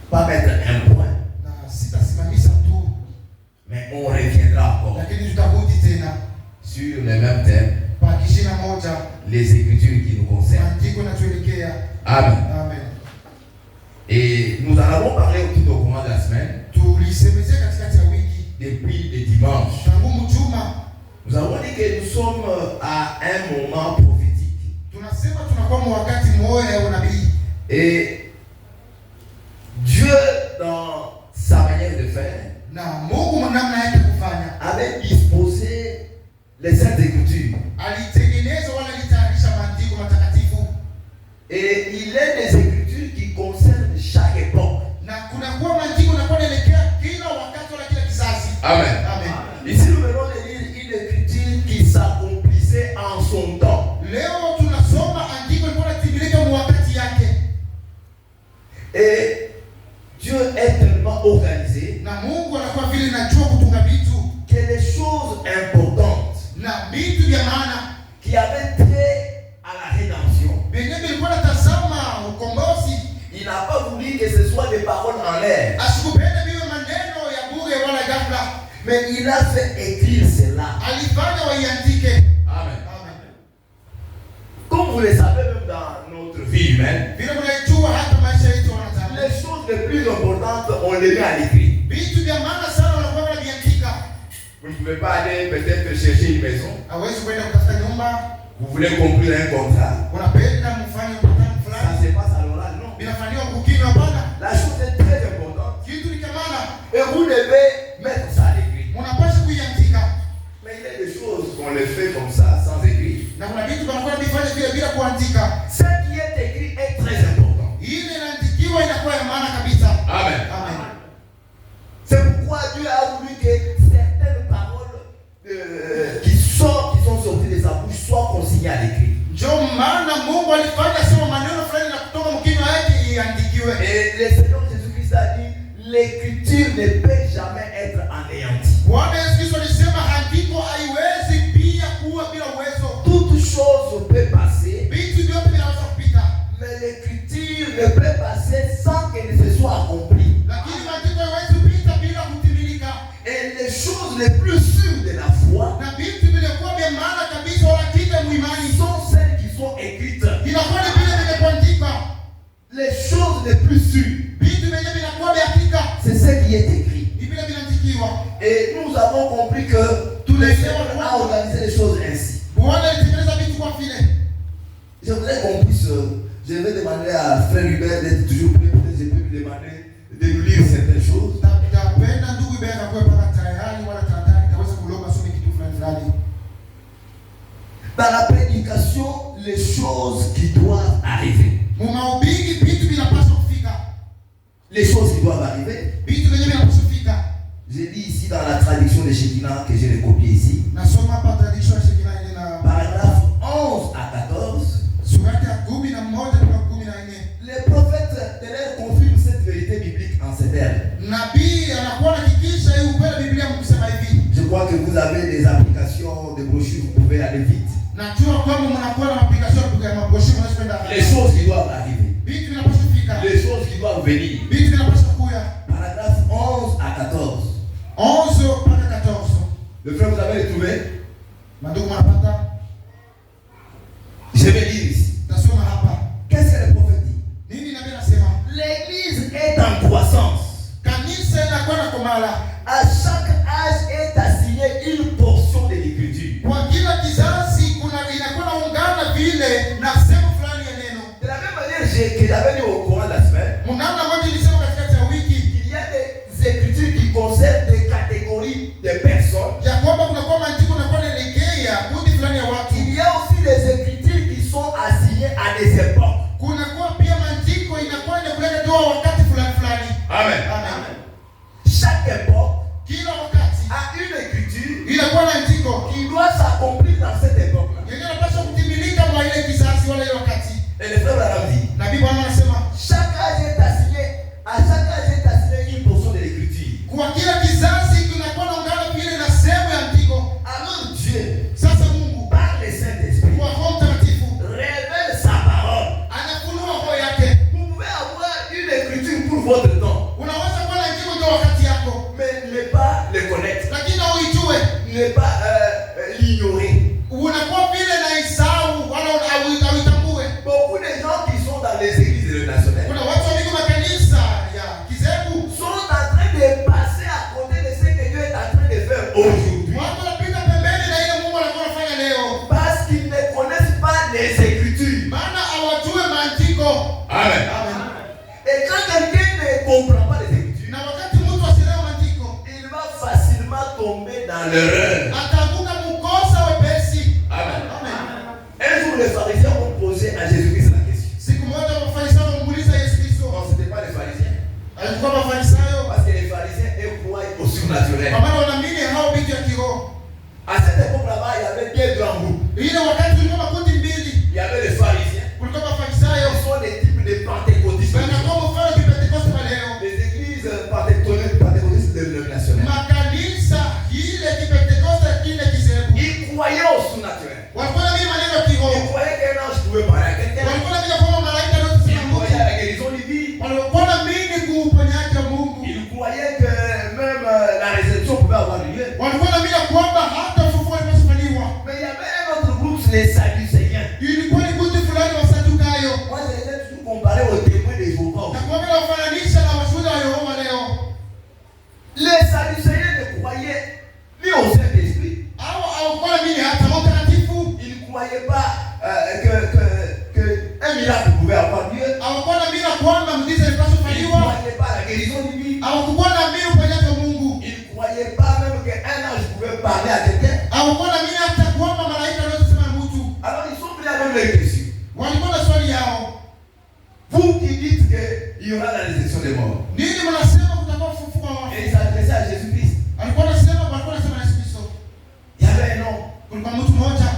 pas mettre un point. Mais on reviendra encore sur le même thème, les Écritures qui nous concernent. Amen. Et nous en avons parlé tout au cours de la semaine, depuis le dimanche. Nous avons dit que nous sommes à un moment prophétique. Et Dieu, dans sa manière de faire, avait disposé les Saintes Écritures. Et il est des Écritures qui concernent chaque époque. Amen. Ici, nous venons de lire une écriture qui s'accomplissait en son temps. Et Dieu est tellement organisé que les choses importantes qui avaient trait à la rédemption, il n'a pas voulu que ce soit des paroles en l'air. Mais il a fait écrire cela. Amen. Comme vous le savez, même dans notre vie humaine, les choses les plus importantes, on les met à l'écrit. Vous ne pouvez pas aller peut-être chercher une maison. Vous voulez conclure un contrat. Ça se passe à l'oral, non. La chose est très importante. Et vous devez mettre ça à l'écrit. Mais il y a des choses qu'on les fait comme ça, sans écrit. Ce qui est écrit est très important. Amen. C'est pourquoi Dieu a voulu que certaines paroles qui sont sorties de sa bouche soient consignées à l'écrit. Et le Seigneur Jésus-Christ a dit, l'écriture ne peut jamais être anéantie. Toute chose peut passer, mais l'écriture ne peut passer sans qu'elle ne se soit accomplie. Et les choses les plus sûres de la foi sont celles qui sont écrites. Les choses les plus sûres, c'est ce qui est écrit. Et nous avons compris que tous les Seigneurs ont organisé les choses ainsi. Je voudrais qu'on puisse, je vais demander à Frère Hubert d'être toujours prêt. Peut-être je peux lui demander de nous lire certaines choses. Dans la prédication, les choses qui doivent arriver. Les choses qui doivent arriver. J'ai dit ici dans la traduction de Shekinah que j'ai recopié ici. Paragraphe 11 à 14. Les prophètes de l'air confirment cette vérité biblique en ces termes. Je crois que vous avez des applications de brochures, vous pouvez aller vite. Les choses qui doivent arriver. Les choses qui doivent venir. Paragraphe 11 à 14. 11 mpaka 14. Le frère, vous avez trouvé? Je vais lire ici. Qu'est-ce que le prophète dit? L'église est en croissance. À chaque âge est assigné une portion de l'écriture. De la même manière que j'avais dit au courant de la semaine, il y a des écritures qui concernent des catégories de personnes. Il y a aussi des écritures qui sont assignées à des époques. Amen. Chaque époque a une écriture qui doit s'accomplir dans cette époque-là. Et le frère Abraham dit, votre temps. Unaweza kuwa na jibu ndio wakati yako. Mais ne pas le connaître. Lakini uijue. Ne pas l'ignorer. Unakuwa vile na isahau wala uitambue. Beaucoup de gens qui sont dans les églises nationales. Kuna watu wengi wa kanisa ya kizebu sont en train de passer à côté de ce que Dieu est en train de faire aujourd'hui. Watu wanapita pembeni na ile Mungu anafanya leo. Parce qu'ils ne connaissent pas les Écritures. Maana hawajui maandiko. Amen. Amen. Et quand quelqu'un ne comprend pas les Écritures, na wakati mtu asielewa maandiko, il va facilement tomber dans l'erreur. Ataanguka mkosa wepesi. Amen. Amen. Un jour les pharisiens ont posé à Jésus-Christ la question. Siku moja wafarisayo wamuuliza Yesu Kristo. Non, c'était pas les pharisiens. Alikuwa mafarisayo parce que les pharisiens eux croient au surnaturel. Kwa maana wanaamini hao vitu ya kiroho. À cette époque là-bas, il y avait deux grands groupes. Ile wakati kulikuwa makundi mbili. Il y avait les pharisiens. Kulikuwa mafarisayo. Ils sont des types de pentecôtistes. Wanakuwa mfano wa Pentecoste wa leo. Les églises pentecôtistes dénominationnelles. Makanisa ile kipentekoste kile kizebu. Ils croyaient au surnaturel. Walikuwa na maneno ya kiroho. Ils croyaient qu'un ange pouvait parler à quelqu'un. Walikuwa na kama malaika ndio kusema Mungu. Ils croyaient à la guérison divine. Walikuwa na mimi kuuponyaji wa Mungu. Ils croyaient que même la résurrection pouvait avoir lieu. Walikuwa na mimi kwamba hata ufufuo unawezekaniwa. Mais il y avait un autre groupe, les Sadducéens. Ilikuwa ni kundi fulani wa Sadukayo. Moi je les ai toujours comparés aux témoins de Jéhovah. Na kwa vile wafananisha na washuhuda wa Yehova leo. Les Sadducéens ne croyaient ni au Saint-Esprit. Hawakuwa na mimi hata Roho Mtakatifu. Ils ne croyaient pas que un miracle pouvait avoir lieu. Hawakuwa na mimi kwamba muujiza ulipaswa Ils ne kufanywa. croyaient pas à la guérison divine. Hawakuwa na mimi uponyaji wa Mungu. Ils ne croyaient pas même qu'un ange pouvait parler à quelqu'un. Hawakuwa na mimi hata kwamba malaika anaweza kusema na mtu. Alors ils sont venus avec les questions. Walikuwa na swali yao. Vous qui dites qu'il y aura la résurrection des morts. Nini mnasema kutakuwa ufufuo wa wafu? Et ils s'adressaient à Jésus-Christ. Alikuwa anasema na Yesu Kristo. Il y avait un homme. Kulikuwa mtu mmoja.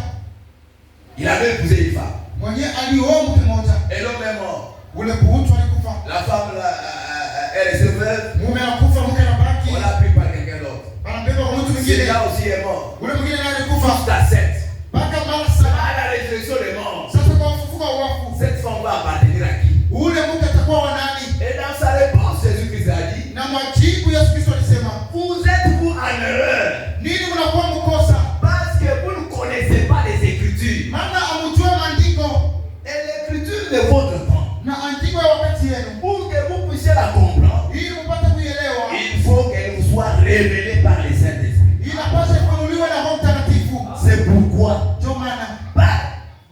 Il avait épousé une femme. Mwenye alioa mke mmoja. Et l'homme est mort. Ule mtu alikufa. La femme elle est veuve. Mume anakufa, mke anabaki. On l'a pris par quelqu'un d'autre. Anabeba kwa mtu mwingine. Celui-là aussi est mort. Ule mwingine naye alikufa. Jusqu'à 7. Mpaka mara À 7. la résurrection des morts. Sasa kwa ufufuo wa wafu. Cette femme va appartenir à qui? Ule mke atakuwa wa nani? Et dans sa réponse, Jésus-Christ a dit, Na majibu Yesu Kristo alisema, vous êtes vous en erreur. nini mnakuwa mkosa? Parce que vous ne connaissez pas les Écritures. Maana hamjui maandiko Et l'Écriture de votre temps. na andiko ya wakati yenu. Pour que vous puissiez la comprendre, Ili mpate kuielewa, il faut qu'elle vous soit révélée par les Saint-Esprit. inapaswa kufunuliwa na Roho Mtakatifu. C'est pourquoi Ndio maana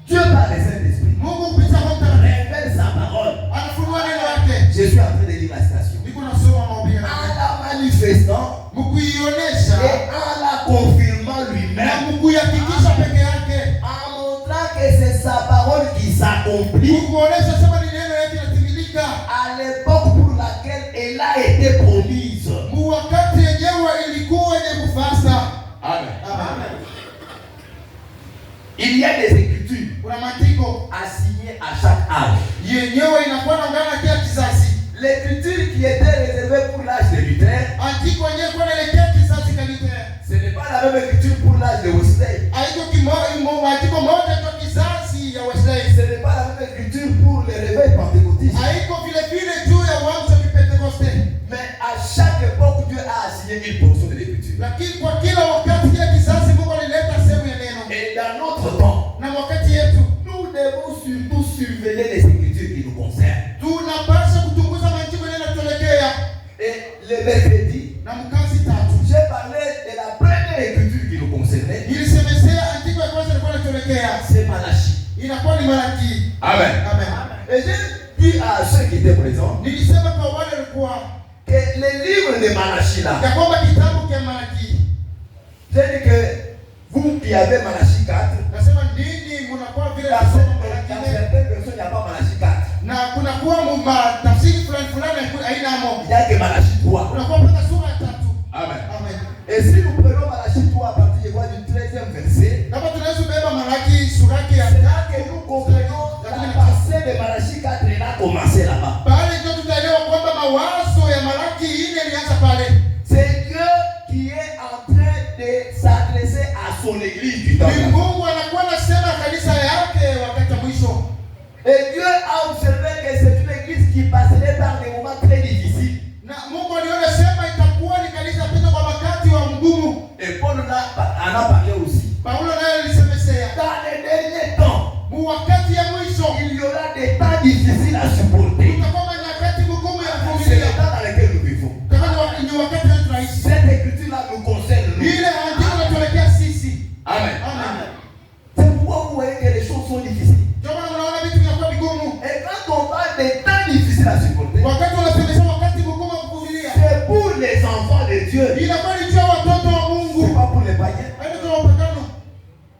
Dieu par les Saint-Esprit Mungu kupitia Roho Mtakatifu révèle sa parole. anafunua neno lake. Je suis en train de lire la citation. Niko nasoma mahubiri En yake. la manifestant Mkuionyesha et en la confirmant na lui-même, mkuihakikisha peke yake. en montrant que c'est sa parole qui s'accomplit Kuonesha sema ni neno yake inatimilika. à l'époque pour laquelle elle a été promise. Mu wakati yenyewe ilikuwa yenye kufasa. Amen. Amen. Il y a des écritures Kuna maandiko assignées à chaque âge. yenyewe inakuwa naungana kila kizazi. L'écriture qui était réservée pour l'âge de Luther, Andiko yenyewe kwa naelekea kizazi kanite. ce n'est pas la même écriture pour l'âge de Wesley. Haiko andiko moja kwa kizazi ya Wesley. Ce n'est pas la même écriture pour les réveils pentecôtistes. Haiko vile vile juu ya uamsho wa Pentekoste. Mais à chaque époque, Dieu a assigné une portion de l'écriture. Lakini kwa kila wakati kila kizazi Mungu alileta sehemu ya neno. Et dans notre temps, Na wakati yetu nous devons surtout surveiller les écritures qui nous concernent. tunapaswa kuchunguza maandiko yanayotolekea. Et le mercredi, Na mkazi tatu. j'ai parlé de la première écriture qui nous concernait. Ilisemesea andiko ya kwanza ilikuwa inatolekea. C'est Malachie. Inakuwa ni Malaki. Amen. Amen. Et j'ai dit à ceux qui étaient présents Nilisema kwa wale walikuwa que le livre de Malachie là, ya kwamba kitabu cha Malaki. j'ai dit que vous qui avez Malachie 4, Nasema nini mnakuwa vile dans nasoma Malaki certaines nne. versions, il n'y a pas Malachie 4. Na kuna kuwa tafsiri fulani haina Il mo. n'y a que Malachie 3. Unakuwa mpaka sura ya 3. Amen. Amen. Et si nous prenons Malachie 3 à partir de quoi, du 13e verset, Kama tunaweza kubeba Malaki sura yake ya c'est là que nous comprenons la pensée de Malachie 4 elle a commencé là-bas. pale ndio tutaelewa kwamba mawazo ya Malaki nne ilianza pale. C'est Dieu qui est en train de s'adresser à son église du temps. Ni Mungu anakuwa anasema kanisa yake wakati wa mwisho. Et Dieu a observé que c'est une église qui passerait par des moments très difficiles. Dieu. Inakuwa ni juu ya watoto wa Mungu. C'est pas pour les païens. Haina kwa wapagano.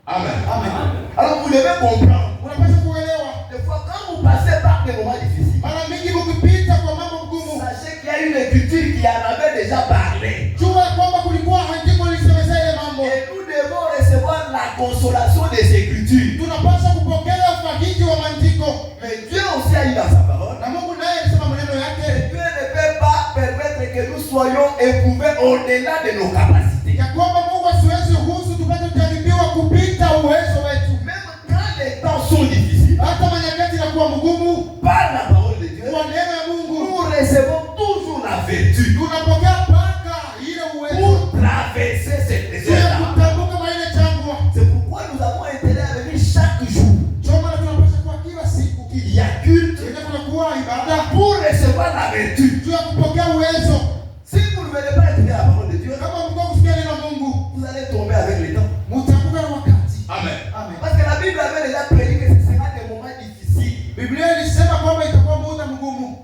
Amen. Amen. Alors vous devez comprendre. Unapaswa kuelewa. Des fois quand vous passez par des moments difficiles, mara mingi mkipita kwa mambo magumu, sachez qu'il y a une écriture qui en avait déjà parlé. Jua kwamba kulikuwa andiko lisemeza ile mambo. Et nous devons recevoir la consolation des écritures. Tunapaswa kupokea ufariji wa maandiko. Mais Dieu aussi a eu dans sa parole. Na Mungu naye alisema maneno yake. Dieu ne peut pas permettre que nous soyons éprouvés au-delà de nos capacités. Ya kwamba Mungu asiwezi ruhusu tupate kujaribiwa kupita uwezo wetu. Même quand les temps sont difficiles, hata manyakati inakuwa mgumu, par la parole de Dieu, kwa neno ya Mungu, nous recevons toujours la vertu. Tunapokea paka ile uwezo pour traverser cette désert. kutambuka maile jangwa. C'est pourquoi nous avons intérêt à venir chaque jour. Choma na tunapaswa kwa kila siku Il y a culte kunakuwa ibada pour recevoir la vertu. juu ya kupokea uwezo. Si vous ne venez pas écouter la parole de Dieu, Kama mko kusikia neno la Mungu, vous allez tomber avec le temps. mtaanguka na wakati. Amen. Amen. Parce que la Bible avait déjà prédit que ce sera des moments difficiles. Biblia ilisema kwamba itakuwa muda mgumu.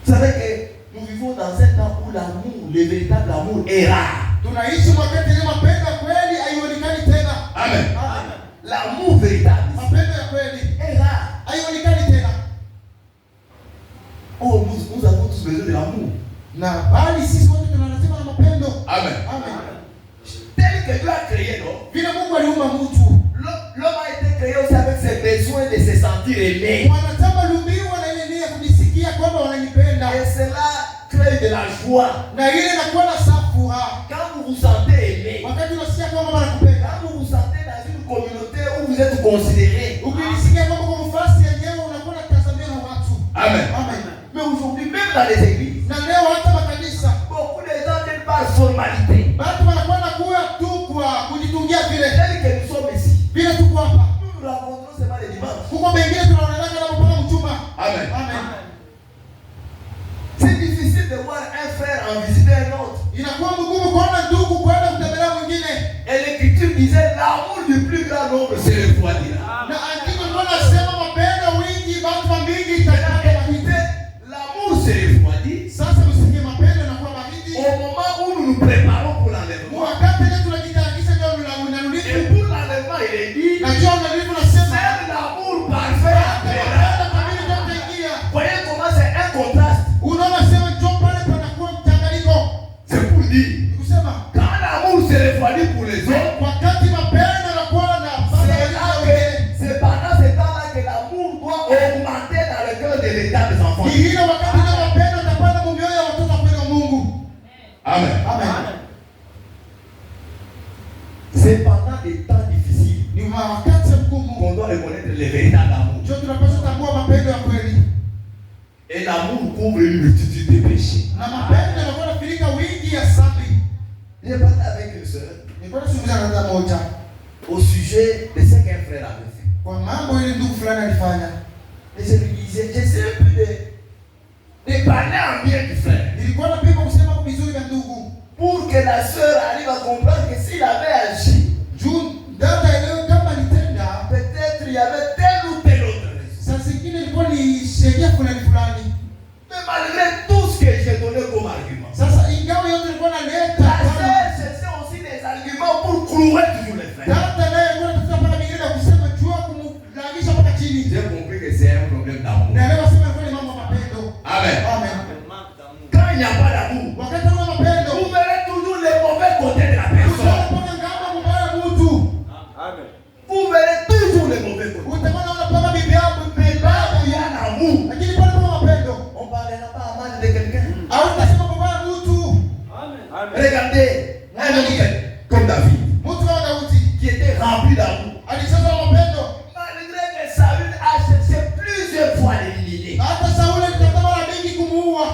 Vous savez que nous vivons dans un temps où l'amour, le véritable amour est rare. Tunaishi wakati ile mapendo kweli haionekani tena. Amen. Amen. L'amour véritable, Mapendo ya kweli est rare. haionekani tena. Oh, nous avons tous besoin de l'amour. Na bali sisi wote tunalazima na mapendo. Amen. Amen. Tel que Dieu a créé l'homme. Vile Mungu aliumba mtu. L'homme a été créé aussi avec ses besoins de se sentir aimé. Wanadamu waliumbiwa na ile nia kujisikia kwamba wananipenda. Et cela crée de la joie. Na ile inakuwa na furaha. Quand vous vous sentez aimé, Wakati unasikia kwamba wanakupenda. quand vous vous sentez dans une communauté où vous êtes considéré. Ukisikia kwamba kwa nafasi yenyewe unakuwa unatazamiwa na watu. Amen. Amen. Mais aujourd'hui, même dans les églises, Na leo hata makanisa, beaucoup de gens viennent par formalité. watu wanakuwa na kuwa tu kwa kujitungia vile. Tel que nous sommes ici. Vile tuko hapa. Nous nous rencontrons seulement les dimanches. Huko pengine tunaonana kama mpaka mchuma. Amen. Amen. C'est difficile de voir un frère en visiter un autre. Inakuwa mgumu kuona ndugu kwenda kutembelea mwingine. Et l'écriture disait l'amour du plus grand nombre c'est le foyer. Na andiko lilikuwa nasema mapendo wingi watu wa mingi itakata mahindi. L'amour c'est le foyer. Sasa msikie mapendo inakuwa mahindi. Au moment où nous nous préparons pour l'enlèvement. Wakati ile tunajitayarisha ndio unarudi. Et pour l'enlèvement il est dit. Na ndio unarudi unasema C'est l'amour parfait. Voyez comment c'est un contraste. Unaona sema ndio pale panakuwa mchanganyiko. C'est pour dire. Nikusema Quand l'amour se refroidit pour les autres. wakati mapendo yanakuwa na c'est pendant ce temps-là que l'amour doit augmenter dans le cœur de l'État des enfants. Ile wakati ile mapendo tapanda mioyo ya watoto wa Mungu. Amen. Amen. C'est pendant des temps difficiles. Ni wakati mgumu qu'on doit reconnaître le véritable amour. ndio tunapaswa kutambua mapendo ya kweli. Et l'amour couvre une multitude de péchés. Na mapendo yanakuwa yanafurika wingi ya dhambi. J'ai parlé avec une sœur. Nilikuwa nazungumza na dada moja Au sujet de ce qu'un frère avait fait. kwa mambo ile ndugu fulani alifanya. Et je lui disais, j'essaie un peu de parler en bien du frère. Nilikuwa napenda kusema kwa vizuri vya ndugu Pour que la sœur arrive à comprendre que s'il avait agi, juu dada elewe kama nitenda peut-être il y avait telle ou telle autre raison. saa zingine ilikuwa ni sheria fulani fulani. Mais malgré tout ce que j'ai donné comme argument, Sasa ingawa yote ilikuwa la naleta sœur cherchait aussi des arguments pour clouer toujours les frères. dada naye alikuwa anatafuta mpaka mingine ya kusema jua kumlagisha mpaka chini. J'ai compris que c'est un problème d'amour. Na leo sema ilikuwa ni mambo ya mapendo. Amen. Amen. Quand il n'y a pas d'amour, Wakati wa mapendo vous verrez toujours les mauvais côtés de la personne. utaona ngamba mbaya mtu. Amen. Vous verrez toujours les mauvais côtés. Utaona unapanga bibi yako Mais là où il y a l'amour, lakini pale kwa mapendo on ne parlera pas mal de quelqu'un. au utasema kwa mbaya mtu. Amen. Amen. Regardez un homme comme David, Mtu wa Daudi qui était rempli d'amour. alicheza mapendo. Malgré que Saül a cherché plusieurs fois à l'éliminer. Hata Sauli alitaka mara mingi kumuua.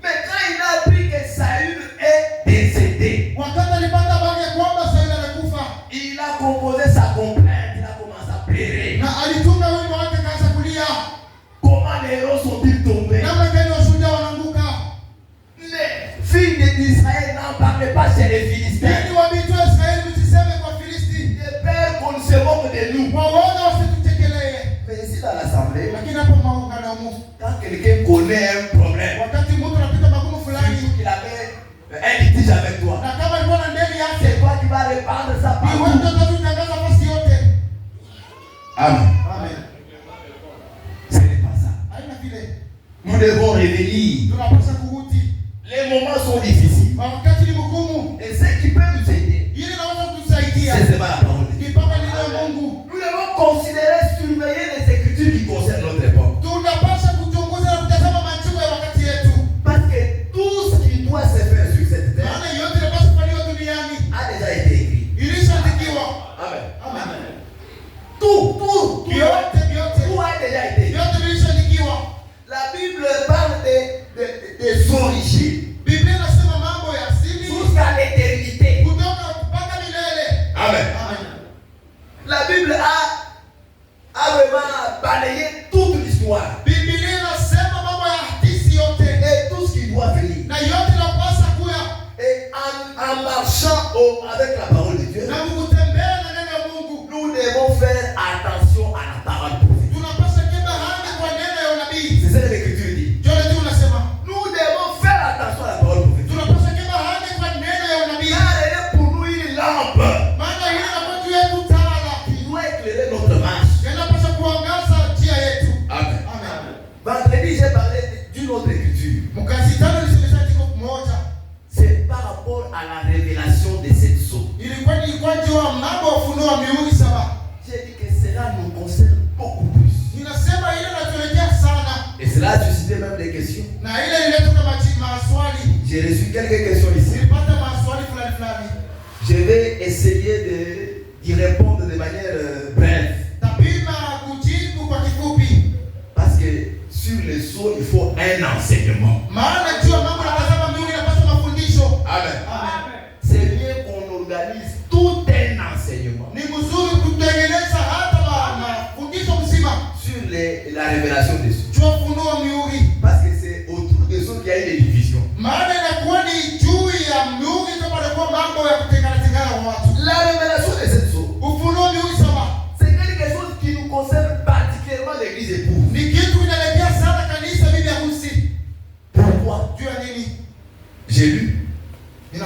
Mais quand il a appris que Saül est décédé, Wakati alipata habari ya kwamba Sauli amekufa, il a composé sa complainte, il a commencé à pleurer. na alitunga wimbo wake kaanza kulia. Comment les héros sont-ils tombés? Namna gani washujaa wanaanguka? Les filles d'Israël n'en parlaient pas chez les Philistins. Ili wabitu wa Israeli msiseme kwa Filisti. Les pères qu'on se moque de nous. Waona wasitutekelee. Mais ici dans l'assemblée, Lakini hapo maungano mu. quand quelqu'un connaît un problème, Wakati mtu anapita magumu fulani, il a Amen. Ce n'est pas ça. Nous devons revenir. Les moments sont difficiles. Et ce qui peut nous aider, c'est seulement la parole de Dieu. Nous devons considérer, surveiller les écritures qui concernent notre époque. Parce que tout ce qui doit se faire sur cette terre a déjà été écrit. Amen. Tout a déjà été écrit. La Bible parle des origines jusqu'à l'éternité. Amen. La Bible a vraiment balayé toute l'histoire. Et tout ce qui doit venir. Et en marchant avec la parole de Dieu, nous devons faire attention à la parole prophétique. C'est ça que l'Écriture dit. Nous devons faire attention à la parole prophétique. Car elle est pour nous une lampe qui doit éclairer notre marche. Amen. Vendredi, j'ai parlé d'une autre écriture. C'est par rapport à la révélation de cette sceau. J'ai dit que cela nous concerne beaucoup plus. Et cela a suscité même des questions. J'ai reçu quelques questions ici. Je vais essayer d'y répondre de manière brève. Parce que sur les sceaux, il faut un enseignement. Amen. C'est bien qu'on organise tout un enseignement sur la révélation des sceaux. Parce que c'est autour des sceaux qu'il y a eu des divisions. La révélation de cette sceaux, c'est quelque chose qui nous concerne particulièrement l'église épouse. Pourquoi? J'ai lu. Je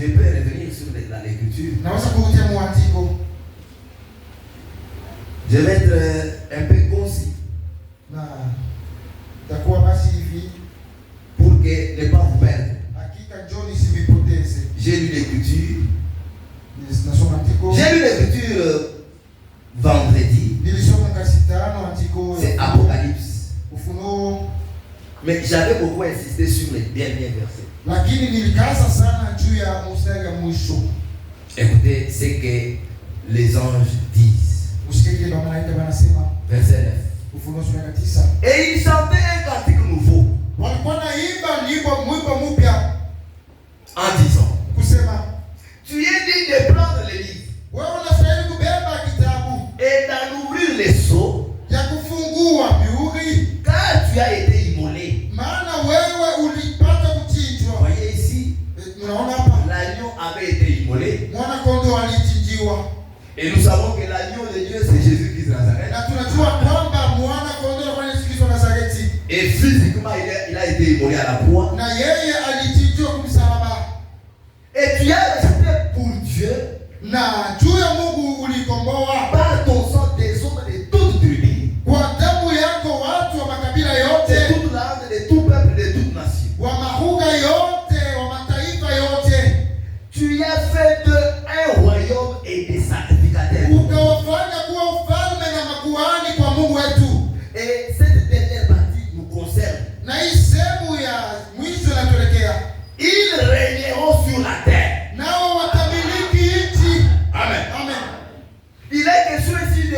peux revenir sur l'écriture. Je vais être un peu concis pour que ne pas vous perdre. J'ai lu l'écriture. J'ai lu l'écriture vendredi. C'est Apocalypse. Mais j'avais beaucoup insisté sur les derniers versets. Écoutez ce que les anges disent. Verset 9. Et ils chantaient un cantique nouveau en disant, tu es dit de prendre les livres et d'en ouvrir les sceaux, car tu as été immolé. Voyez ici, l'agneau avait été immolé. Et nous savons que l'agneau de Dieu, c'est Jésus-Christ de Nazareth. Et physiquement, il a été immolé à la croix. Et tu as resté pour Dieu par ton sang des hommes de toute tribu, de toute langue, de tout peuple, de toute nation. Tu as fait un royaume et des sacrificateurs. Et cette dernière partie nous concerne. Ils régneront sur la terre. Amen. Il est question ici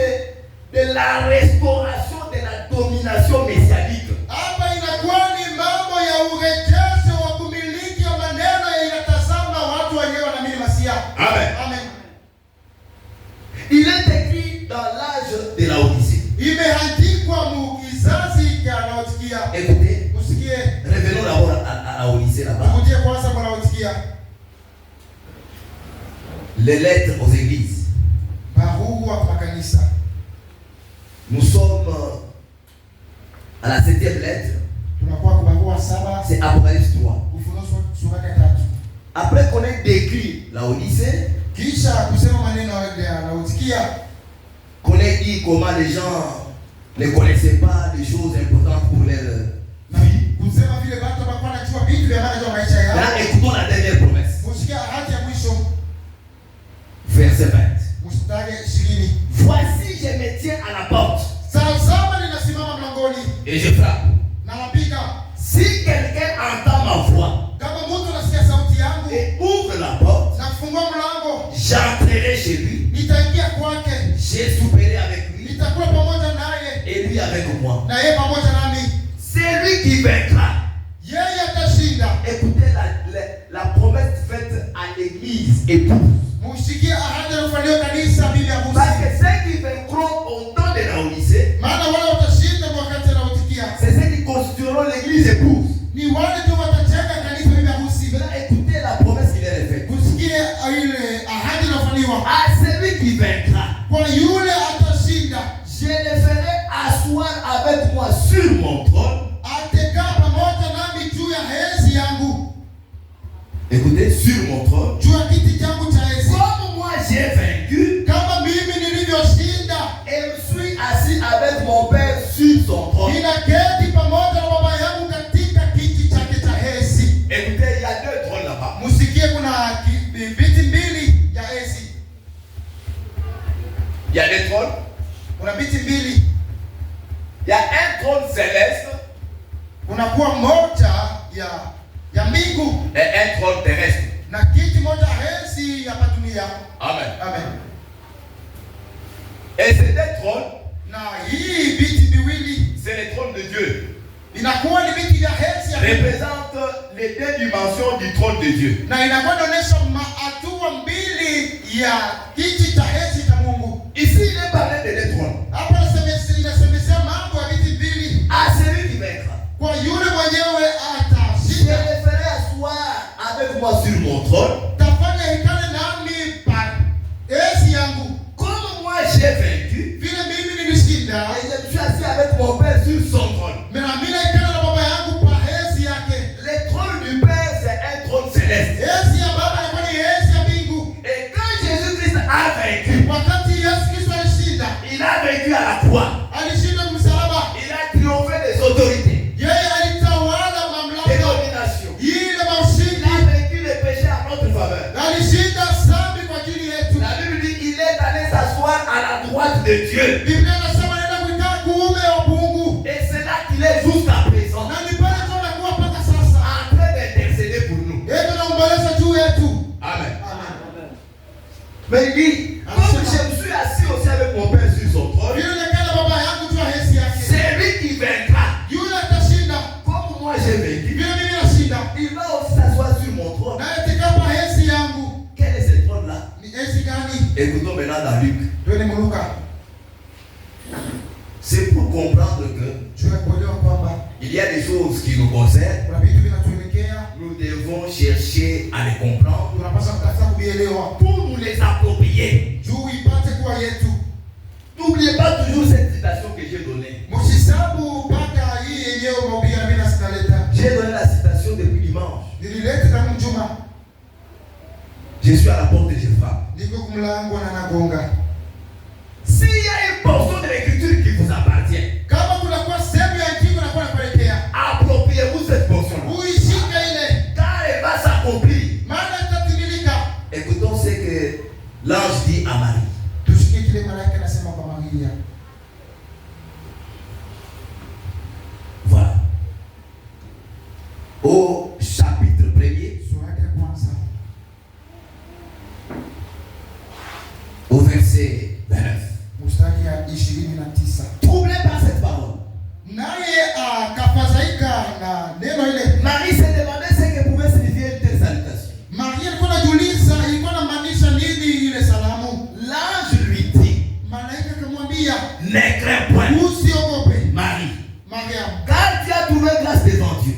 de la restauration de la domination messianique. Amen. Il est écrit dans l'âge de la Odyssée. Écoutez, revenons d'abord à la Odyssée là-bas. Les lettres aux églises. Nous sommes à la 7e lettre. C'est Apocalypse 3. Après qu'on ait décrit la Odyssée, Kisha kusema maneno ya Laodikia. Connaît dit comment les gens ne connaissaient pas des choses importantes pour leur vie. Kusema vile watu wanakuwa wanajua vitu vya maana kwa maisha yao. Là, écoutons la dernière promesse. Musikia ahadi ya mwisho. Verset 20. Mstari 20. Voici, je me tiens à la porte. Tazama ninasimama mlangoni. Et je frappe. Na napiga. Si quelqu'un entend ma voix kama mtu anasikia sauti yangu et ouvre la porte, na kufungua mlango, j'entrerai chez lui. Nitaingia kwake. Je souperai avec lui. Nitakula pamoja naye. Et lui avec moi. Na yeye pamoja nami. C'est lui qui vaincra. Yeye atashinda. Écoutez la promesse faite à l'église épouse. Musikia ahadi iliyofanywa kanisa bibi harusi. Parce que ceux qui vaincront au temps de Laodicée, maana wale watashinda wakati wa Laodikia, c'est ceux qui constitueront l'église épouse. Ni wale tu watajenga kanisa bibi harusi. Maintenant écoutez la promesse qu'il a faite. Musikia ile ahadi iliyofanywa. À celui qui vaincra, kwa yule atashinda, je le ferai asseoir avec moi sur mon trône. Atakaa pamoja nami juu ya enzi yangu. Écoutez, sur mon trône. Juu ya kiti changu cha enzi. Comme moi j'ai vaincu, kama mimi nilivyoshinda, et je suis assis avec mon père sur son trône. Ninaketi pamoja na baba yangu katika kiti chake cha enzi. Écoutez, il y a deux trônes là-bas. Musikie kuna viti mbili ya enzi. Il y a des trônes. Kuna viti mbili. Il y a un trône céleste. Kunakuwa moja ya mbingu et un trône terrestre. Na kiti moja enzi ya dunia. Amen. Amen. Et ces deux trônes, na hii viti viwili, c'est le trône de Dieu. Inakuwa ni viti vya enzi ya représente les deux dimensions du trône de Dieu. Na inakuwa inaonyesha hatua mbili ya kiti cha enzi cha Mungu. Ici il est parlé de deux trônes. Hapa inasemesha mambo ya viti mbili. À celui qui vaincra, kwa yule mwenyewe atashinda, je le ferai asseoir avec moi sur mon trône. Tafanya hekale nami pa enzi yangu. Comme moi j'ai vaincu, vile mimi nilishinda, et je me suis assis avec mon père sur son trône. Mais mimi naikala na baba yangu pa enzi yake. Le trône du Père c'est un trône céleste. Enzi ya baba ni kwani enzi ya mbingu. Et quand Jésus-Christ a vaincu, wakati Yesu Kristo alishinda, il a vaincu à la croix. Alishinda msalaba. Il a triomphé des autorités. Yeye alitawala mamlaka. Des dominations. Ile maushindi. Il a vaincu les péchés à notre faveur. Alishinda dhambi kwa ajili yetu. La Bible dit il est allé s'asseoir à la droite de Dieu. Biblia inasema nenda kuikaa kuume wa Mungu. Et c'est là qu'il est jusqu'à présent. Na ni pale tunakuwa mpaka sasa. En train d'intercéder pour nous. Yeye anaomboleza juu yetu. Amen. Amen. Mais il dit, comme je me suis assis aussi avec mon père sur son trône, c'est lui qui vaincra. Comme moi j'ai vaincu, il va aussi s'asseoir sur mon trône. Quel est ce trône-là? Écoutons maintenant dans Luc. C'est pour comprendre que il y a des choses qui nous concernent. Nous devons chercher à les comprendre pour nous les approprier. N'oubliez pas toujours cette citation que j'ai donnée. J'ai donné la citation depuis dimanche. Je suis à la porte et je frappe. S'il y a une portion de l'écriture qui vous appartient, appropriez-vous cette portion. Car elle va s'accomplir. Écoutons ce que l'ange dit à Marie. Voilà. Au chapitre 1er, au verset 29. Troublé par cette parole, Marie s'est demandé ce que pouvait signifier une telle salutation. L'ange lui dit, ne crains point, Marie, car tu as trouvé grâce devant Dieu.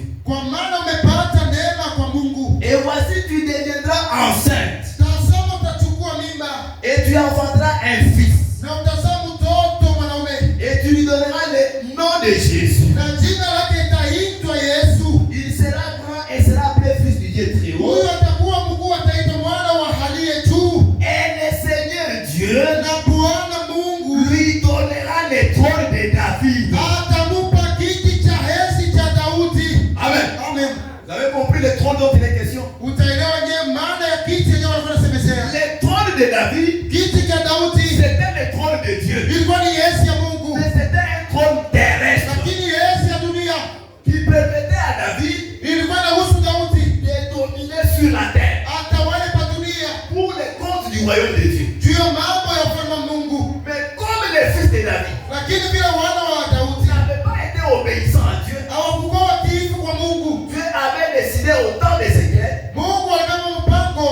Amen. Vous avez compris le trône dont il est question? Utaelewa je maana ya kiti yenyewe wanafanya semesea. Le trône de David, Kiti cha Daudi, c'était le trône de Dieu. ilikuwa ni Yesu ya Mungu. Mais c'était un trône terrestre. Lakini Yesu ya dunia Qui permettait à David ilikuwa inahusu Daudi de dominer sur la terre. atawale pa dunia Pour le compte du royaume de Dieu. juu ya mambo ya ufalme wa Mungu. Mais comme les fils de David Lakini bila wana wa Daudi n'avaient pas été obéissants à Dieu, hawakuwa watiifu kwa Mungu. Dieu avait décidé au temps d'Ézéchiel, Mungu alibeba mpango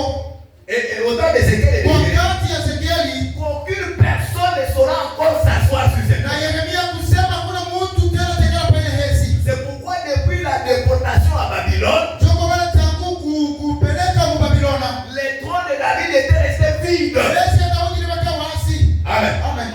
et au temps d'Ézéchiel et de Jérémie, wakati ya Ezekieli qu'aucune personne ne saura encore s'asseoir sur cette na terre. Yeremia kusema kuna mtu tena atakayekuwa kwenye hesi. C'est pourquoi depuis la déportation à Babylone, Joko wale tangu kupeleka mu Babilona. le trône de David était resté vide. Yesu ya Daudi limekaa wazi. Amen. Amen.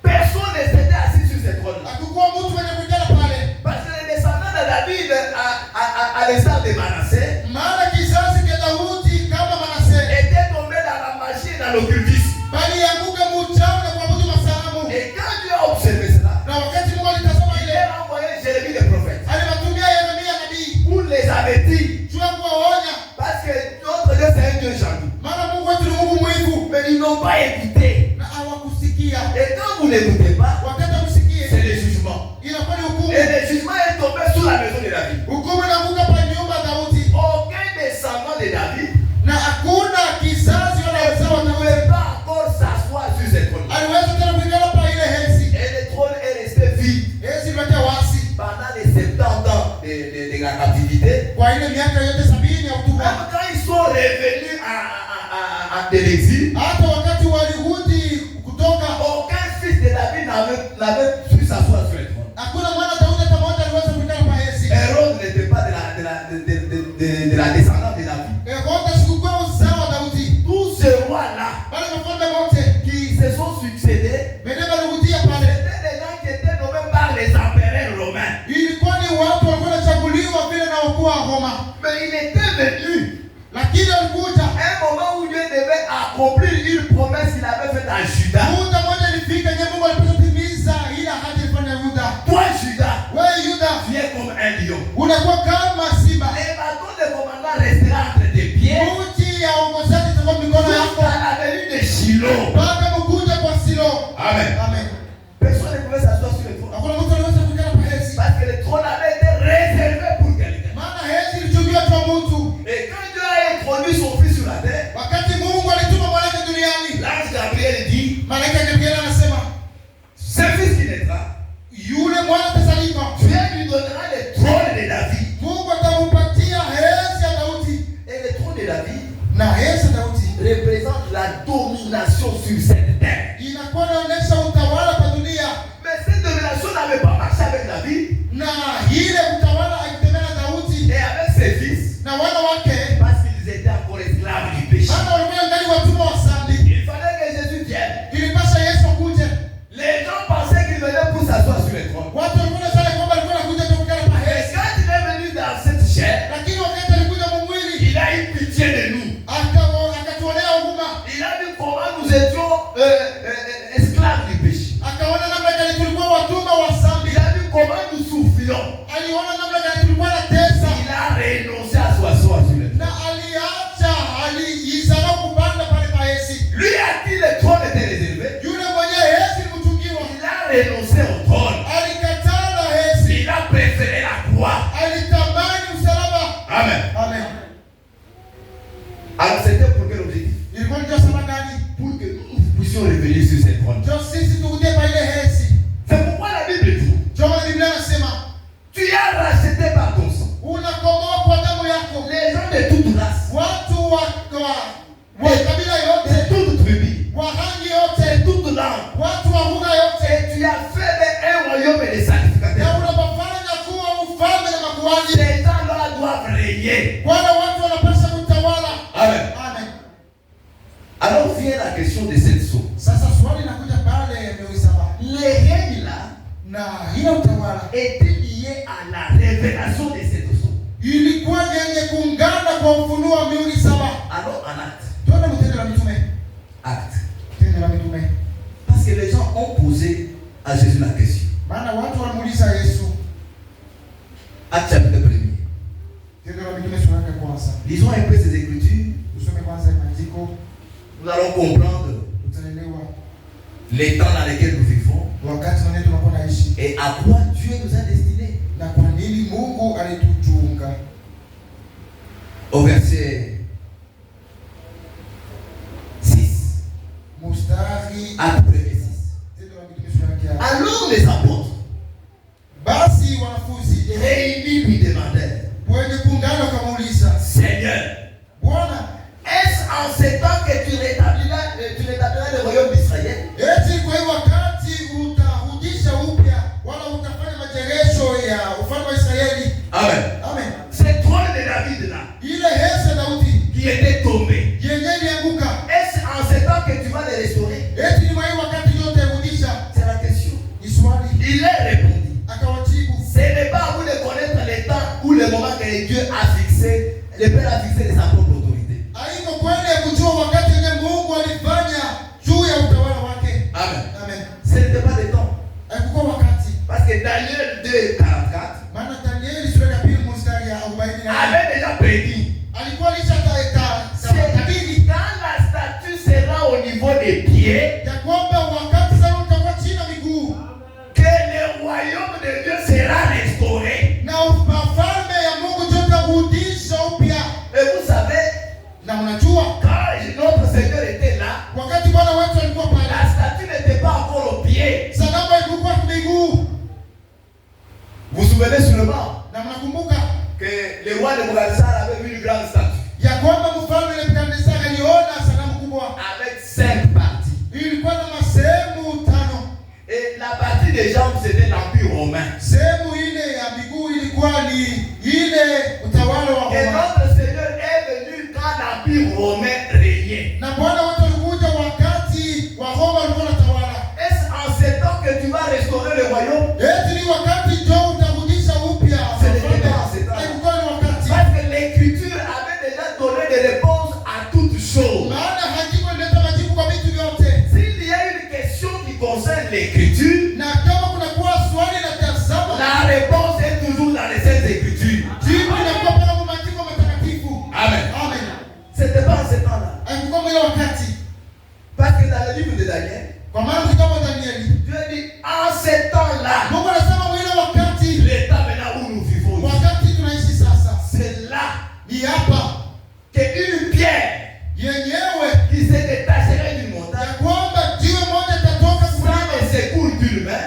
Personne ne s'était assis sur ce trône-là. Hakukuwa mtu mwenye kujala pale. Parce que les descendants de David, à l'instar de Manassé, Maana kizazi cha Daudi kama Manase étaient tombés dans la magie et dans l'occultisme. bali yanguka mchao na kuabudu masanamu. Et quand Dieu a observé cela, Na wakati Mungu alitazama il ile, a envoyé Jérémie le prophète aliwatumia Yeremia nabii pour les avertir. juu ya kuwaonya. Parce que notre Dieu c'est un Dieu jaloux. Maana Mungu wetu ni Mungu mwivu Mais ils n'ont pas écouté. na hawakusikia. Et quand vous n'écoutez pas, Wakati msikie c'est le jugement. inakuwa ni hukumu. Et le jugement est tombé sur la maison de David. Hukumu inaanguka pa nyumba ya Daudi. Aucun descendant de David Na hakuna kizazi wala wazao wa ne Daudi pouvait pas encore s'asseoir sur cette trône. aliweza tena kuikala pa ile hesi. Et le trône est resté vide Hesi ilibakia wazi pendant les 70 ans de la captivité. kwa ile miaka yote 70 ya Même utumwa. quand ils sont revenus de l'exil, Hata wakati walirudi kutoka, aucun fils de David n'avait pu s'asseoir sur le trône. hakuna mwana Daudi hata mmoja aliweza kuikala pa hesi. Hérode n'était pas de la descendance de David. Wote sikukuwa uzao wa Daudi. Tous ces rois-là Wale wafalme wote qui se sont succédés, wenyewe walirudia pale. c'était des gens qui étaient nommés par les empereurs romains. Ilikuwa ni watu walikuwa wanachaguliwa vile na wakuu wa Roma. Mais il était venu Lakini walikuja un moment où Dieu devait accomplir une promesse qu'il avait faite à Judas. muda mmoja ilifika yenye Mungu alipaswa kutimiza ile ahadi alifanya Yuda. Toi, Judas, Wewe Yuda tu es comme un lion. unakuwa kama simba. Et bâton de commandement restera entre tes pieds Muti ya uongozaji itakuwa mikono yako jusqu'à la venue de Shiloh. mpaka mkuja kwa Silo. Amen. Amen. Personne ne pouvait s'asseoir sur le trône. Hakuna mtu anaweza kuikala pa hesi. Parce que le trône avait été réservé pour quelqu'un. Maana hesi ilichukuliwa kwa mtu. Et quand Dieu a introduit son fils sur la terre, Wakati Mungu alituma malaika duniani, l'ange Gabriel dit, malaika Gabriel anasema, ce fils qui naîtra, yule mwana atazaliwa, Dieu lui donnera le trône de David. Mungu atampatia hesi ya Daudi. Et le trône de David Na hesi ya Daudi représente la domination sur cette terre. inakuwa inaonyesha utawala pa dunia. Mais cette domination n'avait pas marché avec David Na ile utawala haitembea na Daudi et avec ses fils na wana wake, parce qu'ils étaient encore esclaves du péché. maana walikuwa ndani watumwa wa dhambi. Il fallait que Jésus vienne. Ilipasha Yesu akuje. Les gens pensaient qu'il venait pour s'asseoir sur le trône. Watu walikuwa wanasema kwamba alikuwa anakuja tu kukala pa Mais hesi. quand il est venu dans cette chair, Lakini wakati alikuja mu mwili, il a eu pitié de nous. akatuonea huruma. Il a vu comment nous étions esclaves du péché. Akaona namna gani tulikuwa watumwa wa dhambi. Il a vu comment nous souffrions. Aliona namna gani tulikuwa na tesa. Il a renoncé à s'asseoir sur le Na trône. alijisahau kupanda pale pa hesi. Lui à qui le trône était réservé, Yule mwenye hesi ilimchungiwa. il a renoncé au trône. Alikataa na hesi. Il a préféré la croix. Alitamani msalaba. Amen. Amen. Alors c'était pour quel objectif? Ilikuwa ndio sababu gani? Pour que nous puissions revenir sur cette trône. Ndio sisi turudie pa ile hesi. C'est pourquoi la Bible dit, Ndio maana Biblia inasema tu es racheté par ton sang. unakomboa kwa damu yako. Les gens de toute race, Watu wa kabila de yote, toute tribu, wa rangi yote, de toute langue. watu wa lugha yote. Et tu as fait un royaume de Na sacrificateurs. unapofanya kuwa ufalme na makuhani. Ces gens-là doivent régner. Wale watu wanapaswa kutawala. Amen. Amen. Alors vient la question de cette source. Sasa swali linakuja pale Mewisaba. Les règnes là Na ile utawala étaient liés à la révélation de cette source. ilikuwa yenye kuungana kwa ufunuo wa miuli saba. Alors en acte. Twende Matendo ya Mitume. Acte. Matendo ya Mitume. Parce que les gens ont posé à Jésus la question. Maana watu wanamuuliza Yesu. Acte chapitre 1. Lisons un peu ces Écritures. Nous allons comprendre les temps dans lesquels nous vivons et à quoi Dieu nous a destinés. Au verset 6. Acte 1:6. Alors les apôtres réunis lui demandèrent, Seigneur, est-ce en ce temps que tu rétabliras le royaume d'Israël? Amen. Amen. C'est trône de David là qui était tombé. Est-ce en ce temps que tu vas le restaurer? C'est la question. Il leur répondit, ce n'est pas à vous de connaître les temps ou le moment que Dieu a fixé, le Père a fixé de sa propre autorité. Amen. Amen. Ce n'était pas le temps. Parce que Daniel 2:44 avait déjà prédit. Quand la statue sera au niveau des pieds, que le royaume de Dieu sera restauré. Et vous savez, quand notre Seigneur était là, la statue n'était pas encore au pied. Vous vous souvenez sûrement que le roi de Bougassar avait vu une grande statue avec 5 parties. Et la partie des jambes c'était l'Empire romain. Et notre Seigneur est venu quand l'Empire romain régnait. Est-ce en ce temps que tu vas restaurer le royaume? Parce que l'Écriture avait déjà donné des réponses à toutes choses. S'il y a une question qui concerne l'Écriture, la réponse est toujours dans les Saintes Écritures. Amen. C'était pas en ce temps-là. Parce que dans le livre de Daniel, Dieu dit en ce temps-là, l'état maintenant où nous vivons, c'est là qu'une pierre qui se détacherait d'une montagne, sans le secours d'une main,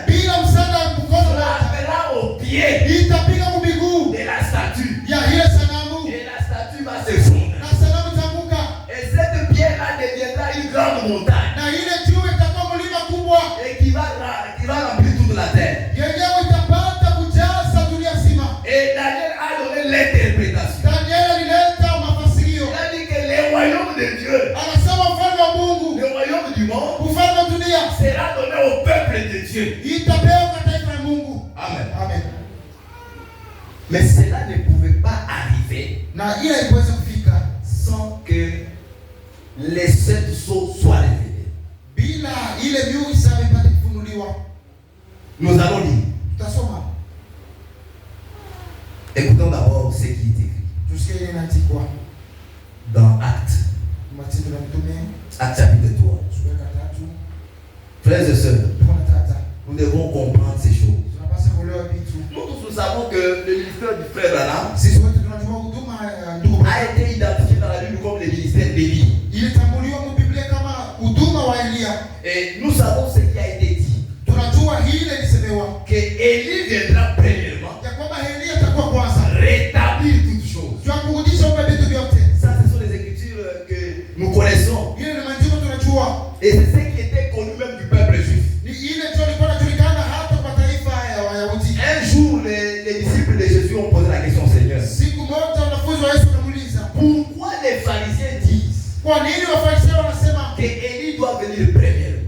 frappera au pied de la statue. Et la statue va se fondre. Et cette pierre-là deviendra une grande montagne. Et qui va remplir toute la terre. Et Daniel a donné l'interprétation. Il a dit que le royaume de Dieu, le royaume du monde, sera donné au peuple de Dieu. Amen. Amen. Mais cela ne pouvait pas arriver sans que les 7 sceaux soient révélés. Nous allons lire. Écoutons d'abord ce qui est écrit dans Actes chapitre 3. Frères et sœurs, nous devons comprendre ces choses. Nous tous nous savons que le ministère du frère Branham a été identifié dans la Bible comme le ministère d'Élie. Et nous savons ce qui a été dit. Que Élie viendra premièrement rétablir toutes choses. Ça, ce sont les écritures que nous connaissons. Et c'est ce qui était connu même du peuple juif. Un jour, les disciples de Jésus ont posé la question au Seigneur. Pourquoi les pharisiens disent que Élie doit venir premièrement?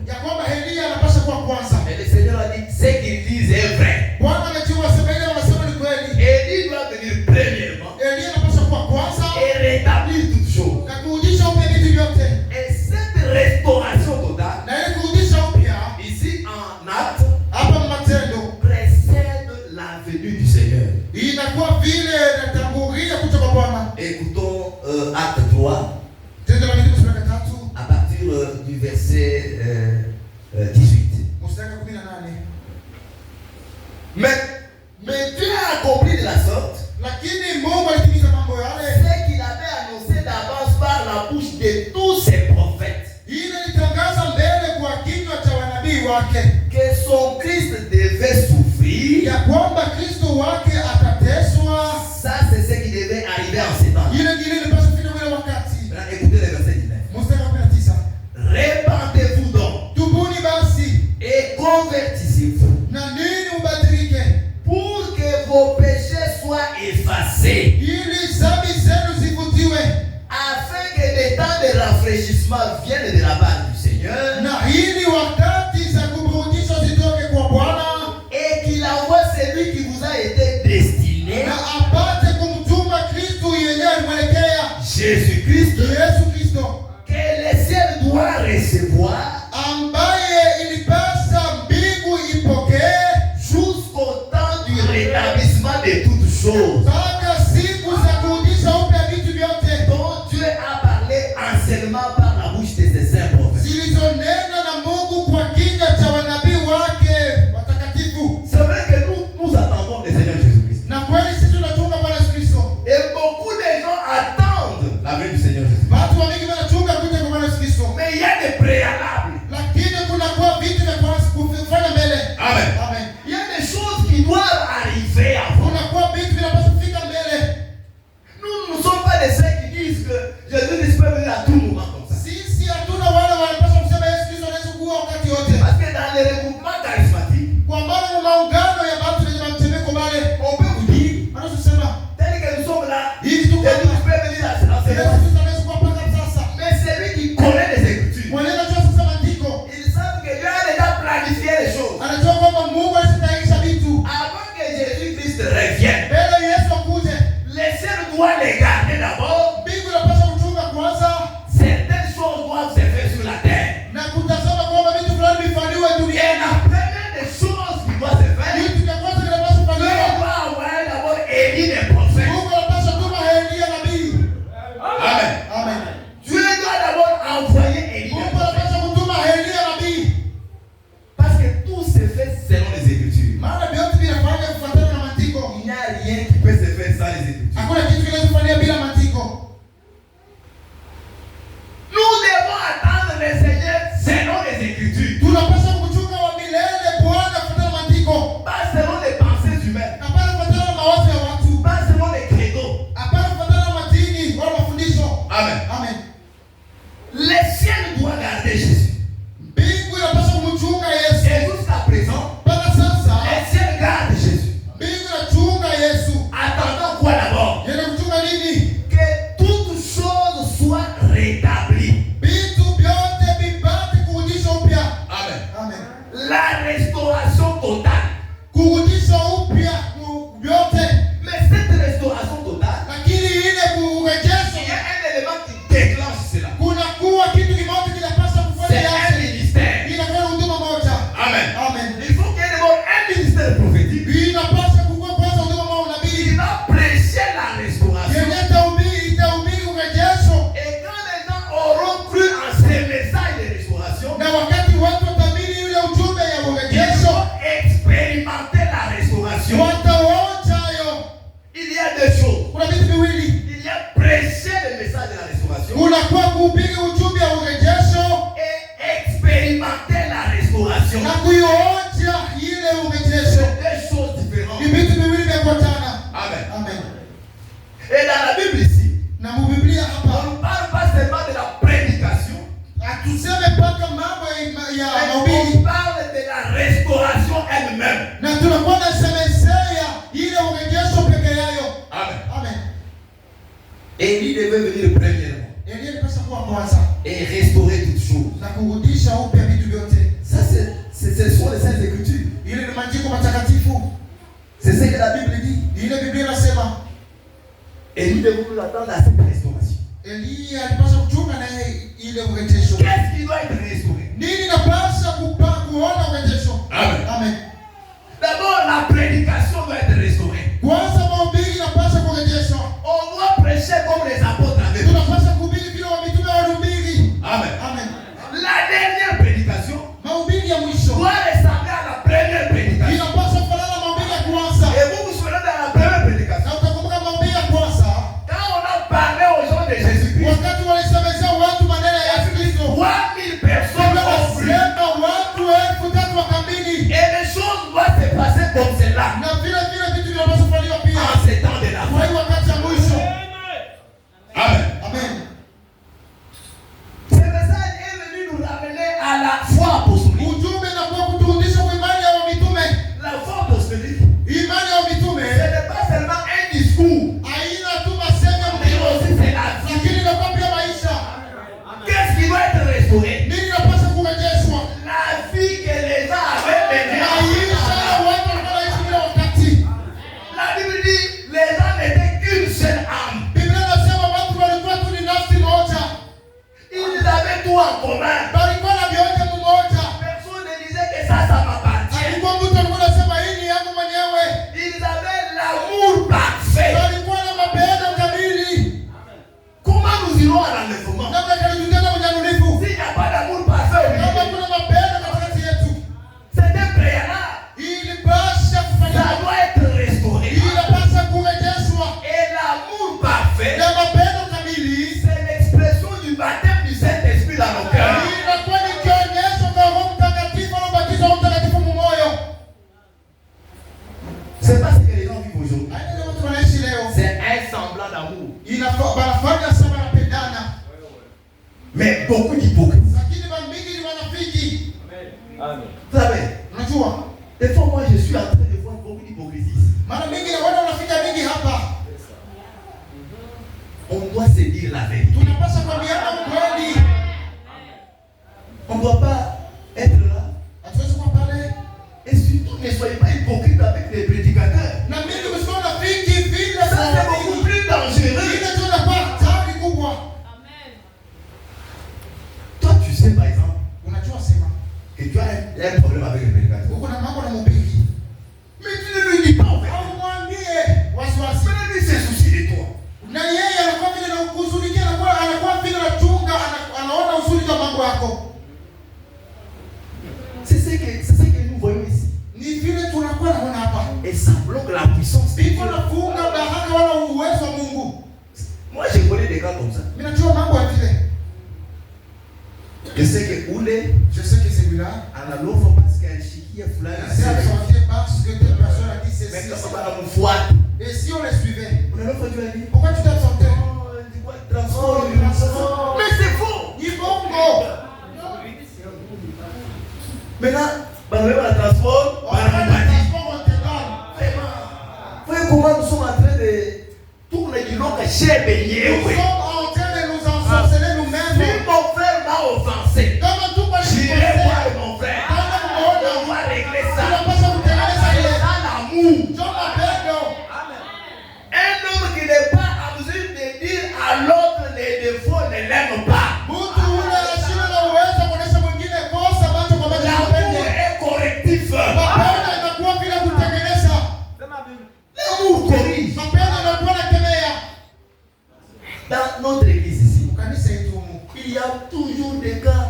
Et le Seigneur a dit, ce qu'ils disent est vrai. Élie doit venir premièrement et rétablir toutes choses. Et cette restauration totale, ici en acte, précède la venue du Seigneur. Écoutons rafraîchissement vienne de la part du Seigneur. Na hili wakati za kuburudisha zitoke kwa Bwana. Et qu'il envoie celui qui vous a été destiné. Na apate kumtuma Kristo yenyewe alimwelekea. Jésus-Christ. Yesu Kristo. Que le ciel doit recevoir. Ambaye ilipasa mbingu ipokee. Jusqu'au temps du rétablissement de toutes choses. Mpaka siku za kurudisha upya vitu vyote. Dont Dieu a parlé anciennement par la bouche de ses saints prophètes. Zilizonena na Mungu kwa kinywa cha wanabii wake watakatifu. C'est vrai que nous attendons le Seigneur Jésus-Christ. Na kweli sisi tunachunga Bwana Yesu Kristo. Et beaucoup de gens attendent la venue du Seigneur Jésus-Christ. Watu wengi wanachunga kuja kwa Bwana Yesu Kristo. Mais il y a des préalables. Lakini kuna kwa vitu vya kufanya mbele. Amen. Amen. Il y a des choses qui doivent arriver avant. Kuna kwa vitu vinapaswa kufika mbele. Nous ne sommes pas des saints qui disent que Jésus peut venir à tout moment comme ça. Sisi hatuna wale wanapaswa kusema Yesu Kristo anaweza kuwa wakati wote. Parce que dans les regroupements charismatiques, Kwa maana maungano ya watu wenye mtemeko pale, on peut vous dire, anasema tel que nous sommes là, hivi tu Jésus peut venir à ce moment. Yesu Kristo anaweza kuwa mpaka sasa. Mais celui qui connaît les Écritures, Mwenye anajua sasa maandiko, ils savent que Dieu a déjà planifié les choses. anajua kwamba Mungu alisitayarisha vitu. Avant que Jésus-Christ revienne, Mbele Yesu akuje, les cieux doivent les garder d'abord. mbingu inapaswa kuchunga kwanza Certaines choses doivent se faire sur la terre. na kutazama kwamba vitu fulani vifanywe Et duniani. la première des choses qui doit se faire, Vitu vya kwanza vinapaswa Dieu kufanywa. doit envoyer d'abord Élie les prophètes. Mungu anapaswa tuma Elia nabii. Amen. Amen. Dieu doit d'abord envoyer Élie les Mungu prophètes. anapaswa kutuma Elia nabii. Parce que tout se fait selon les Écritures. Maana vyote vinafanya kufuatana na maandiko. Il n'y a rien qui peut se faire sans les Écritures. Hakuna kitu kinaweza kufanyika bila maandiko. Nous devons attendre le Seigneur selon les Écritures. Tunapaswa kuchunga wa milele Bwana kufuatana na maandiko. Pas selon les pensées humaines. Hapana kufuatana na mawazo ya watu. Pas selon les credos. Hapana kufuatana na madini wala mafundisho. Amen. Amen. Le ciel doit garder Jésus. Mbingu inapaswa kumchunga Yesu. Et jusqu'à présent, Mpaka sasa le ciel garde Jésus. mbingu inachunga Yesu. Attendons quoi d'abord? Yeye kuchunga nini? Que toutes choses soient rétablies. Vitu vyote vipate kurudishwa upya. Amen. Amen. La restauration totale. Kurudishwa upya vyote. Mais cette restauration totale, Lakini ile il kurejesha y a un élément qui déclenche cela. kuna kuwa kitu kimoja kinapaswa kufanya C'est un yake. ministère. Inakuwa huduma moja. Amen. Amen. Il faut qu'il y ait d'abord un ministère prophétique Inapaswa kuwa kwanza huduma wa qui unabii. va prêcher la restauration. Yenye itahubiri urejesho. Et quand les gens auront cru en ces messages de restauration, Na wakati watu watamini yule ujumbe ya ils urejesho, vont expérimenter la restauration. wataonja hayo. Il y a deux choses. Kuna vitu viwili. Il y a prêcher le message de la restauration Kuna kwa kuhubiri ujumbe wa urejesho et expérimenter la restauration. na kuionja ile urejesho. C'est deux choses différentes. Ni vitu viwili vya kuachana. Amen. Amen. Et dans la Bible ici, Na mubiblia on hapa ne parle pas seulement de la prédication, hatuseme mpaka mambo ya mais mahubiri, on parle de la restauration elle-même. na tunakuwa na semesea ile urejesho peke yayo. Amen. Amen. Élie devait venir premièrement Elia alipaswa kuwa kwanza et restaurer toutes choses. na kurudisha upya vitu vyote. Ça, ce sont les Saintes Écritures. Ile ni maandiko matakatifu. C'est ce que la Bible dit. Ile Biblia inasema Élie devait nous attendre à cette restauration. Elia alipaswa kuchunga na ile urejesho. Qu'est-ce qui doit être restauré? Nini inapaswa kuona urejesho? Amen. Amen. D'abord, la prédication doit être restaurée. Kwanza mahubiri inapaswa kurejeshwa. On doit prêcher comme les apôtres avaient fait. Tunapaswa kuhubiri vile mitume walihubiri. Amen. Amen. La dernière prédication Mahubiri ya mwisho doit ressembler à la première prédication. inapaswa kufanana na mahubiri ya kwanza. Et vous vous souvenez dans la première prédication, Na utakumbuka mahubiri ya kwanza quand on a parlé aux gens de Jésus-Christ, wakati walisemezea watu maneno ya Yesu Kristo. 3000 personnes ont cru. Wanasema watu 3000 wakamini. Et les choses mais beaucoup d'hypocrites. Amen. Vous savez, des fois moi je suis en train de voir beaucoup d'hypocrisie. On doit se dire la vérité. On ne doit pas être là. Et surtout ne soyez pas hypocrite avec les prédicateurs. Ça c'est beaucoup plus dangereux. Toi tu sais par exemple que tu as un problème avec les prédicateurs. Mais tu ne lui dis pas en fait. Mais lui se soucie de toi. C'est ce que nous voyons ici. Et ça bloque la puissance. Moi je connais des cas comme ça. Je sais que Oulé, celui-là, en allant parce qu'il y a un chiquier fulani. Parce que telle personne a dit ceci. Mais quand on va dans mon foie. Et si on les suivait, pourquoi tu t'absentais? Mais c'est faux. Maintenant, on transforme. Voyez comment nous sommes en train de tourner du long à chez Bénier. Nous sommes en train de nous ensorceler nous-mêmes. Si mon frère m'a offensé, j'irai voir mon frère. On va régler ça. Dans l'amour. Un homme qui n'est pas en mesure de dire à l'autre les défauts ne l'aime pas. L'amour est correctif. L'amour corrige. Dans notre église ici, il y a toujours des cas.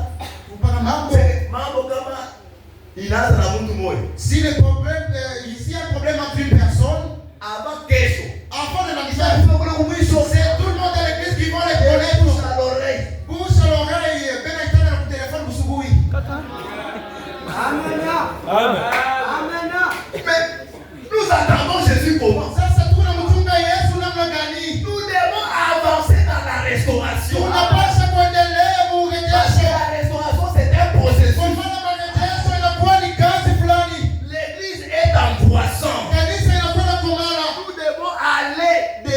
Si le problème, ici il y a un problème entre une personne, avant quelque chose, avant de la c'est tout le monde à l'église qui va les connaître. bouche à l'oreille. Bouche à l'oreille, ben étant dans le téléphone, vous souboui. Amen. Mais nous attendons Jésus comment? Ça, c'est tout le monde qui est sous la gagné. Nous devons avancer dans la restauration. On n'a pas ce qu'on délai pour Parce que la restauration c'est un processus. L'église est en croissance. Nous devons aller de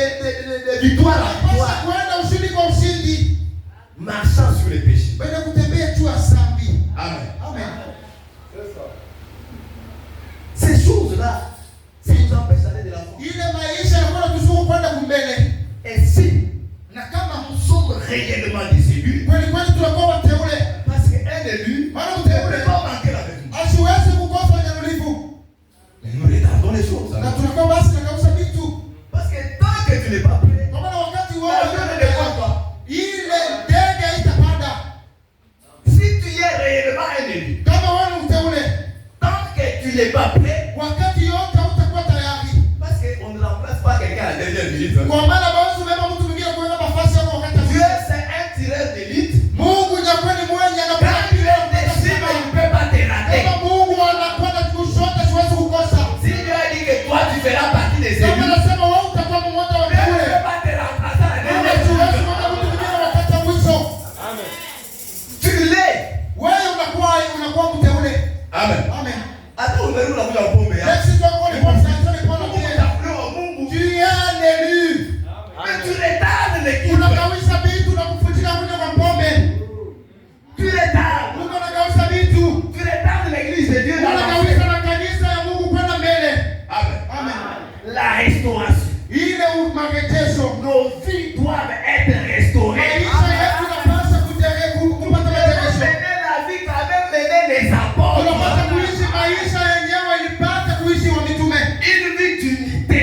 victoire à victoire. Marchant sur les péchés. Amen. Ces choses-là, ça nous empêche d'aller de l'avant. Et si nous sommes réellement des élus, parce qu'un élu ne peut pas manquer la vérité. Mais nous retardons les choses. Parce que tant que tu n'es pas prêt, l'avion ne décolle pas. Si tu es réellement un élu, tant que tu n'es pas prêt, parce qu'on ne remplace pas quelqu'un à la dernière minute. Dieu c'est un tireur d'élite. Quand tu es décidé, il ne peut pas te rater. Si Dieu a dit que toi tu feras partie des élus, Dieu ne peut pas te remplacer à la dernière minute. Amen. Tu l'es. Amen. Attends, on va nous la voir en pompe. Tu es un élu. Mais tu retardes l'équipe. Tu retardes. Tu retardes l'église de Dieu. Amen. La restauration. Nos vies doivent être restaurées. Mener la vie quand même mener les apôtres. Une vie d'unité.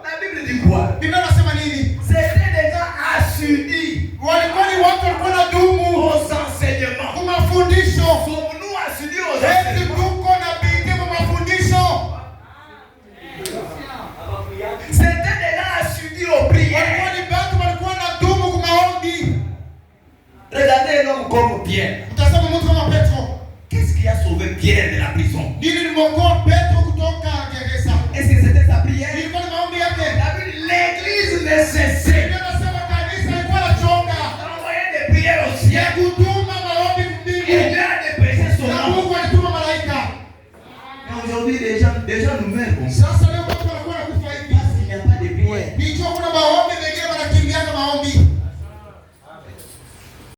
La Bible dit quoi? C'était des gens assidus aux enseignements. Sommes-nous assidus aux enseignements? C'était des gens assidus aux prières. Regardez un homme comme Pierre.